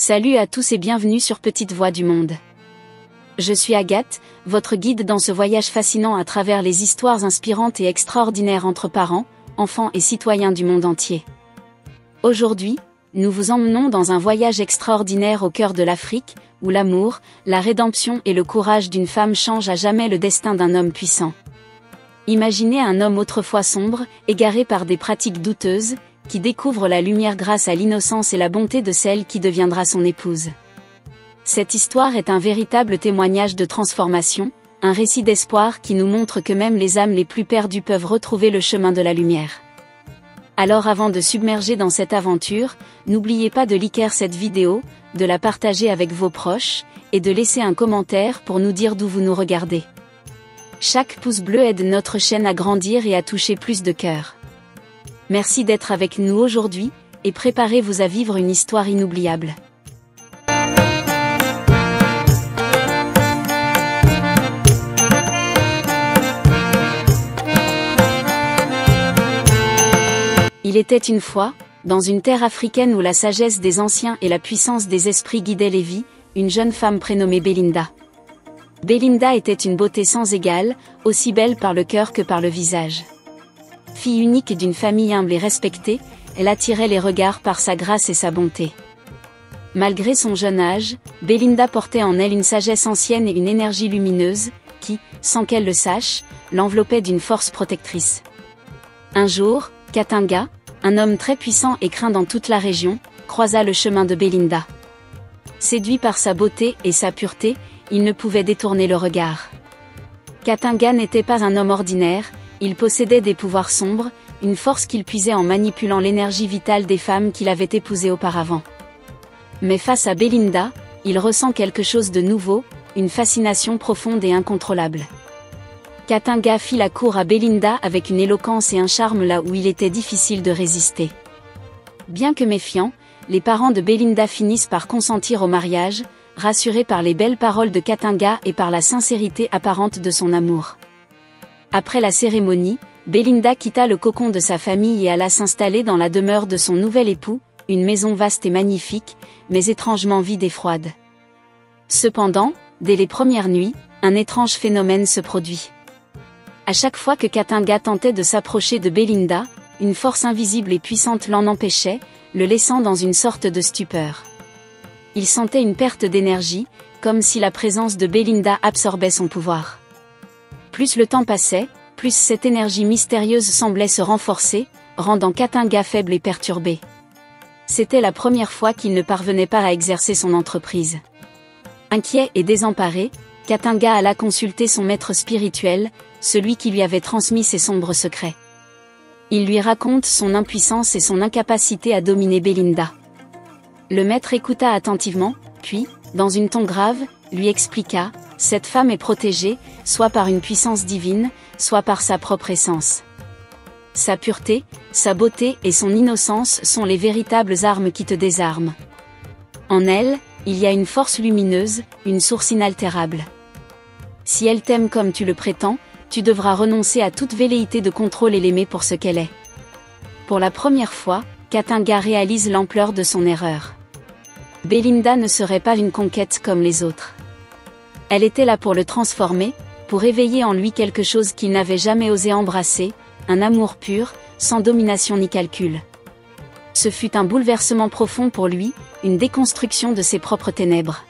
Salut à tous et bienvenue sur Petite Voix du Monde. Je suis Agathe, votre guide dans ce voyage fascinant à travers les histoires inspirantes et extraordinaires entre parents, enfants et citoyens du monde entier. Aujourd'hui, nous vous emmenons dans un voyage extraordinaire au cœur de l'Afrique, où l'amour, la rédemption et le courage d'une femme changent à jamais le destin d'un homme puissant. Imaginez un homme autrefois sombre, égaré par des pratiques douteuses, qui découvre la lumière grâce à l'innocence et la bonté de celle qui deviendra son épouse. Cette histoire est un véritable témoignage de transformation, un récit d'espoir qui nous montre que même les âmes les plus perdues peuvent retrouver le chemin de la lumière. Alors avant de submerger dans cette aventure, n'oubliez pas de liker cette vidéo, de la partager avec vos proches, et de laisser un commentaire pour nous dire d'où vous nous regardez. Chaque pouce bleu aide notre chaîne à grandir et à toucher plus de cœurs. Merci d'être avec nous aujourd'hui, et préparez-vous à vivre une histoire inoubliable. Il était une fois, dans une terre africaine où la sagesse des anciens et la puissance des esprits guidaient les vies, une jeune femme prénommée Belinda. Belinda était une beauté sans égale, aussi belle par le cœur que par le visage. Fille unique d'une famille humble et respectée, elle attirait les regards par sa grâce et sa bonté. Malgré son jeune âge, Belinda portait en elle une sagesse ancienne et une énergie lumineuse, qui, sans qu'elle le sache, l'enveloppait d'une force protectrice. Un jour, Katanga, un homme très puissant et craint dans toute la région, croisa le chemin de Belinda. Séduit par sa beauté et sa pureté, il ne pouvait détourner le regard. Katanga n'était pas un homme ordinaire, il possédait des pouvoirs sombres, une force qu'il puisait en manipulant l'énergie vitale des femmes qu'il avait épousées auparavant. Mais face à Belinda, il ressent quelque chose de nouveau, une fascination profonde et incontrôlable. Katanga fit la cour à Belinda avec une éloquence et un charme là où il était difficile de résister. Bien que méfiants, les parents de Belinda finissent par consentir au mariage, rassurés par les belles paroles de Katanga et par la sincérité apparente de son amour. Après la cérémonie, Belinda quitta le cocon de sa famille et alla s'installer dans la demeure de son nouvel époux, une maison vaste et magnifique, mais étrangement vide et froide. Cependant, dès les premières nuits, un étrange phénomène se produit. À chaque fois que Katanga tentait de s'approcher de Belinda, une force invisible et puissante l'en empêchait, le laissant dans une sorte de stupeur. Il sentait une perte d'énergie, comme si la présence de Belinda absorbait son pouvoir. Plus le temps passait, plus cette énergie mystérieuse semblait se renforcer, rendant Katanga faible et perturbé. C'était la première fois qu'il ne parvenait pas à exercer son entreprise. Inquiet et désemparé, Katanga alla consulter son maître spirituel, celui qui lui avait transmis ses sombres secrets. Il lui raconte son impuissance et son incapacité à dominer Belinda. Le maître écouta attentivement, puis, dans une ton grave, lui expliqua: cette femme est protégée, soit par une puissance divine, soit par sa propre essence. Sa pureté, sa beauté et son innocence sont les véritables armes qui te désarment. En elle, il y a une force lumineuse, une source inaltérable. Si elle t'aime comme tu le prétends, tu devras renoncer à toute velléité de contrôle et l'aimer pour ce qu'elle est. Pour la première fois, Katanga réalise l'ampleur de son erreur. Belinda ne serait pas une conquête comme les autres. Elle était là pour le transformer, pour éveiller en lui quelque chose qu'il n'avait jamais osé embrasser, un amour pur, sans domination ni calcul. Ce fut un bouleversement profond pour lui, une déconstruction de ses propres ténèbres.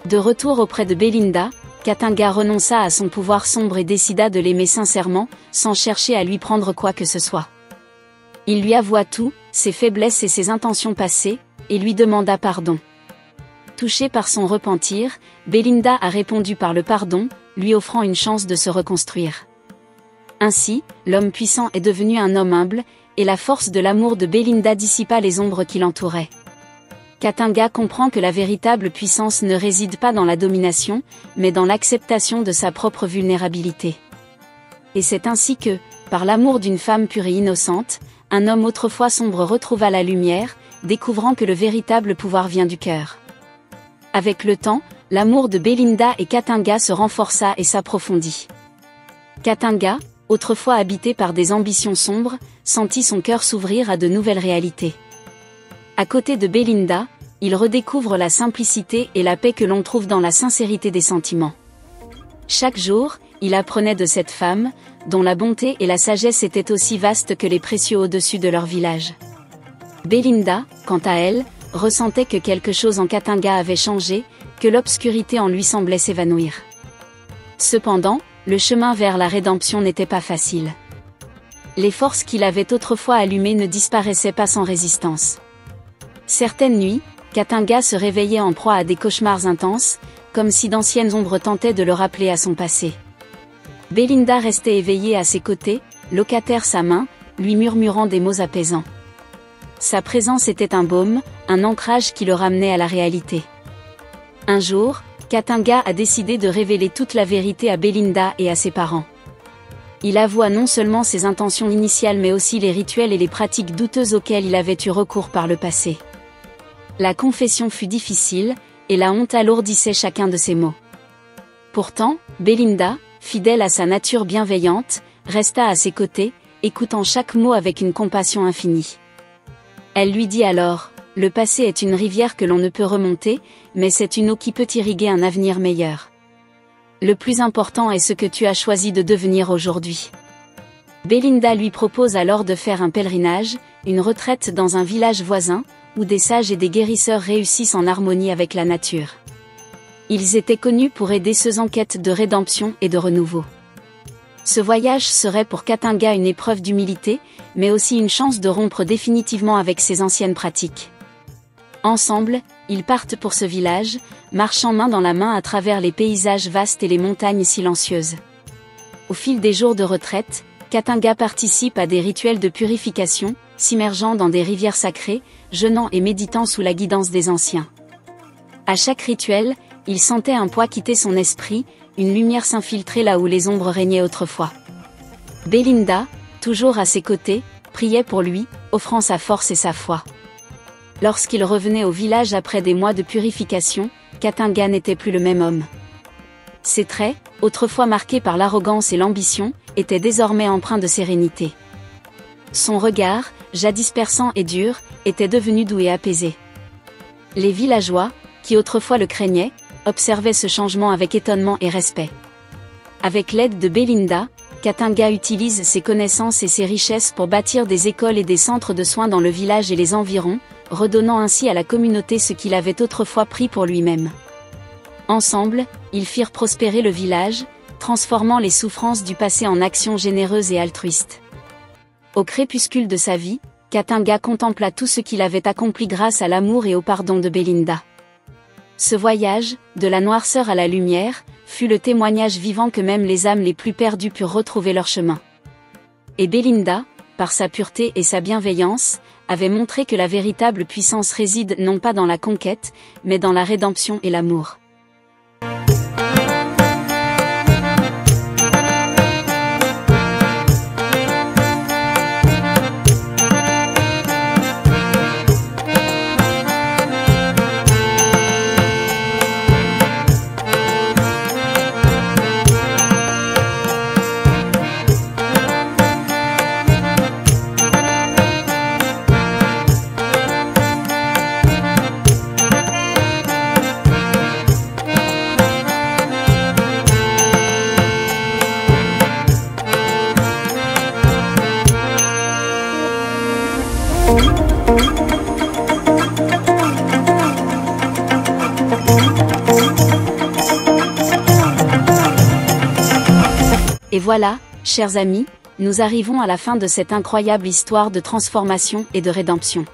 De retour auprès de Belinda, Katanga renonça à son pouvoir sombre et décida de l'aimer sincèrement, sans chercher à lui prendre quoi que ce soit. Il lui avoua tout, ses faiblesses et ses intentions passées, et lui demanda pardon. Touchée par son repentir, Belinda a répondu par le pardon, lui offrant une chance de se reconstruire. Ainsi, l'homme puissant est devenu un homme humble, et la force de l'amour de Belinda dissipa les ombres qui l'entouraient. Katanga comprend que la véritable puissance ne réside pas dans la domination, mais dans l'acceptation de sa propre vulnérabilité. Et c'est ainsi que, par l'amour d'une femme pure et innocente, un homme autrefois sombre retrouva la lumière, découvrant que le véritable pouvoir vient du cœur. Avec le temps, l'amour de Belinda et Katanga se renforça et s'approfondit. Katanga, autrefois habité par des ambitions sombres, sentit son cœur s'ouvrir à de nouvelles réalités. À côté de Belinda, il redécouvre la simplicité et la paix que l'on trouve dans la sincérité des sentiments. Chaque jour, il apprenait de cette femme, dont la bonté et la sagesse étaient aussi vastes que les précieux au-dessus de leur village. Belinda, quant à elle, ressentait que quelque chose en Katanga avait changé, que l'obscurité en lui semblait s'évanouir. Cependant, le chemin vers la rédemption n'était pas facile. Les forces qu'il avait autrefois allumées ne disparaissaient pas sans résistance. Certaines nuits, Katanga se réveillait en proie à des cauchemars intenses, comme si d'anciennes ombres tentaient de le rappeler à son passé. Belinda restait éveillée à ses côtés, locataire sa main, lui murmurant des mots apaisants. Sa présence était un baume, un ancrage qui le ramenait à la réalité. Un jour, Katanga a décidé de révéler toute la vérité à Belinda et à ses parents. Il avoua non seulement ses intentions initiales mais aussi les rituels et les pratiques douteuses auxquelles il avait eu recours par le passé. La confession fut difficile, et la honte alourdissait chacun de ses mots. Pourtant, Belinda, fidèle à sa nature bienveillante, resta à ses côtés, écoutant chaque mot avec une compassion infinie. Elle lui dit alors, « Le passé est une rivière que l'on ne peut remonter, mais c'est une eau qui peut irriguer un avenir meilleur. Le plus important est ce que tu as choisi de devenir aujourd'hui. » Belinda lui propose alors de faire un pèlerinage, une retraite dans un village voisin, où des sages et des guérisseurs réussissent en harmonie avec la nature. Ils étaient connus pour aider ceux en quête de rédemption et de renouveau. Ce voyage serait pour Katanga une épreuve d'humilité, mais aussi une chance de rompre définitivement avec ses anciennes pratiques. Ensemble, ils partent pour ce village, marchant main dans la main à travers les paysages vastes et les montagnes silencieuses. Au fil des jours de retraite, Katanga participe à des rituels de purification, s'immergeant dans des rivières sacrées, jeûnant et méditant sous la guidance des anciens. À chaque rituel, il sentait un poids quitter son esprit, une lumière s'infiltrer là où les ombres régnaient autrefois. Belinda, toujours à ses côtés, priait pour lui, offrant sa force et sa foi. Lorsqu'il revenait au village après des mois de purification, Katanga n'était plus le même homme. Ses traits, autrefois marqués par l'arrogance et l'ambition, étaient désormais empreints de sérénité. Son regard, jadis perçant et dur, était devenu doux et apaisé. Les villageois, qui autrefois le craignaient, observaient ce changement avec étonnement et respect. Avec l'aide de Belinda, Katanga utilise ses connaissances et ses richesses pour bâtir des écoles et des centres de soins dans le village et les environs, redonnant ainsi à la communauté ce qu'il avait autrefois pris pour lui-même. Ensemble, ils firent prospérer le village, transformant les souffrances du passé en actions généreuses et altruistes. Au crépuscule de sa vie, Katanga contempla tout ce qu'il avait accompli grâce à l'amour et au pardon de Belinda. Ce voyage, de la noirceur à la lumière, fut le témoignage vivant que même les âmes les plus perdues purent retrouver leur chemin. Et Belinda, par sa pureté et sa bienveillance, avait montré que la véritable puissance réside non pas dans la conquête, mais dans la rédemption et l'amour. Et voilà, chers amis, nous arrivons à la fin de cette incroyable histoire de transformation et de rédemption.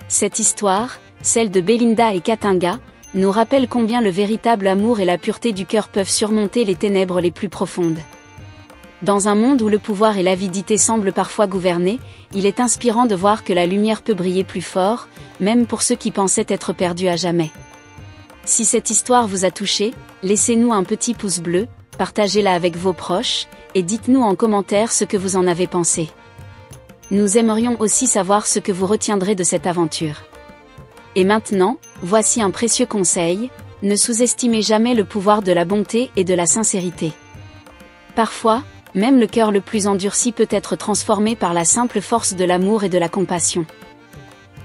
Cette histoire, celle de Belinda et Katanga, nous rappelle combien le véritable amour et la pureté du cœur peuvent surmonter les ténèbres les plus profondes. Dans un monde où le pouvoir et l'avidité semblent parfois gouverner, il est inspirant de voir que la lumière peut briller plus fort, même pour ceux qui pensaient être perdus à jamais. Si cette histoire vous a touché, laissez-nous un petit pouce bleu, partagez-la avec vos proches, et dites-nous en commentaire ce que vous en avez pensé. Nous aimerions aussi savoir ce que vous retiendrez de cette aventure. Et maintenant, voici un précieux conseil, ne sous-estimez jamais le pouvoir de la bonté et de la sincérité. Parfois, même le cœur le plus endurci peut être transformé par la simple force de l'amour et de la compassion.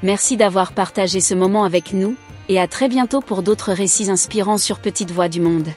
Merci d'avoir partagé ce moment avec nous, et à très bientôt pour d'autres récits inspirants sur Petite Voix du Monde.